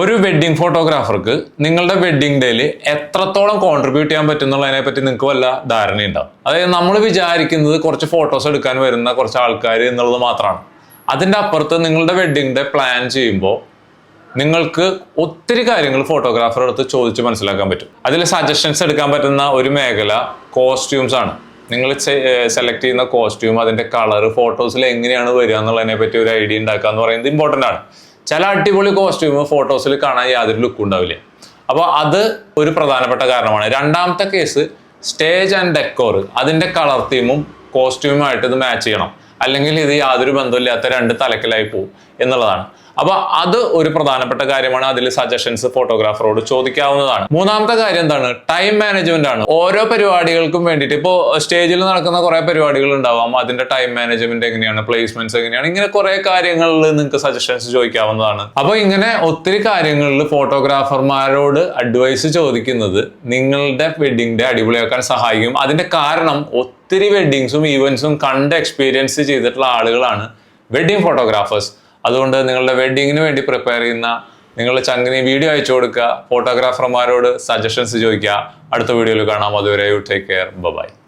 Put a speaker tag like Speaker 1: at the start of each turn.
Speaker 1: ഒരു വെഡ്ഡിംഗ് ഫോട്ടോഗ്രാഫർക്ക് നിങ്ങളുടെ വെഡ്ഡിംഗ് ഡേയിൽ എത്രത്തോളം കോൺട്രിബ്യൂട്ട് ചെയ്യാൻ പറ്റുന്നുള്ളതിനെ പറ്റി നിങ്ങൾക്ക് വല്ല ധാരണയുണ്ടാവും. അതായത് നമ്മൾ വിചാരിക്കുന്നത് കുറച്ച് ഫോട്ടോസ് എടുക്കാൻ വരുന്ന കുറച്ച് ആൾക്കാർ എന്നുള്ളത് മാത്രമാണ്. അതിൻ്റെ അപ്പുറത്ത് നിങ്ങളുടെ വെഡ്ഡിംഗ് ഡേ പ്ലാൻ ചെയ്യുമ്പോൾ നിങ്ങൾക്ക് ഒത്തിരി കാര്യങ്ങൾ ഫോട്ടോഗ്രാഫറുടെ അടുത്ത് ചോദിച്ച് മനസ്സിലാക്കാൻ പറ്റും. അതിൽ സജഷൻസ് എടുക്കാൻ പറ്റുന്ന ഒരു മേഖല കോസ്റ്റ്യൂംസ് ആണ്. നിങ്ങൾ സെലക്ട് ചെയ്യുന്ന കോസ്റ്റ്യൂം, അതിൻ്റെ കളർ, ഫോട്ടോസിൽ എങ്ങനെയാണ് വരിക എന്നുള്ളതിനെ പറ്റി ഒരു ഐഡിയ ഉണ്ടാക്കുക എന്ന് പറയുന്നത് ഇമ്പോർട്ടൻ്റ് ആണ്. ചില അടിപൊളി കോസ്റ്റ്യൂം ഫോട്ടോസിൽ കാണാൻ യാതൊരു ലുക്കും ഉണ്ടാവില്ല. അപ്പോൾ അത് ഒരു പ്രധാനപ്പെട്ട കാരണമാണ്. രണ്ടാമത്തെ കേസ് സ്റ്റേജ് ആൻഡ് ഡെക്കോർ, അതിൻ്റെ കളർ തീമും കോസ്റ്റ്യൂമായിട്ട് ഇത് മാച്ച് ചെയ്യണം, അല്ലെങ്കിൽ ഇത് യാതൊരു ബന്ധമില്ലാത്ത രണ്ട് തലക്കലായി പോകും എന്നുള്ളതാണ്. അപ്പൊ അത് ഒരു പ്രധാനപ്പെട്ട കാര്യമാണ്. അതിൽ സജഷൻസ് ഫോട്ടോഗ്രാഫറോട് ചോദിക്കാവുന്നതാണ്. മൂന്നാമത്തെ കാര്യം എന്താണ്? ടൈം മാനേജ്മെന്റ് ആണ്. ഓരോ പരിപാടികൾക്കും വേണ്ടിയിട്ട് ഇപ്പോൾ സ്റ്റേജിൽ നടക്കുന്ന കുറെ പരിപാടികൾ ഉണ്ടാവാം, അതിന്റെ ടൈം മാനേജ്മെന്റ് എങ്ങനെയാണ്, പ്ലേസ്മെന്റ്സ് എങ്ങനെയാണ്, ഇങ്ങനെ കുറെ കാര്യങ്ങളിൽ നിങ്ങൾക്ക് സജഷൻസ് ചോദിക്കാവുന്നതാണ്. അപ്പൊ ഇങ്ങനെ ഒത്തിരി കാര്യങ്ങളിൽ ഫോട്ടോഗ്രാഫർമാരോട് അഡ്വൈസ് ചോദിക്കുന്നത് നിങ്ങളുടെ വെഡിങ് ഡേ അടിപൊളിയാക്കാൻ സഹായിക്കും. അതിന്റെ കാരണം ഒത്തിരി വെഡിങ്സും ഈവൻസും കണ്ട് എക്സ്പീരിയൻസ് ചെയ്തിട്ടുള്ള ആളുകളാണ് വെഡിങ് ഫോട്ടോഗ്രാഫേഴ്സ്. അതുകൊണ്ട് നിങ്ങളുടെ വെഡ്ഡിങ്ങിന് വേണ്ടി പ്രിപ്പയർ ചെയ്യുന്ന നിങ്ങളുടെ ചങ്കിന് വീഡിയോ അയച്ചു കൊടുക്കുക, ഫോട്ടോഗ്രാഫർമാരോട് സജഷൻസ് ചോദിക്കുക. അടുത്ത വീഡിയോയിൽ കാണാം. അതുവരെ യു ടേക്ക് കെയർ. ബൈ.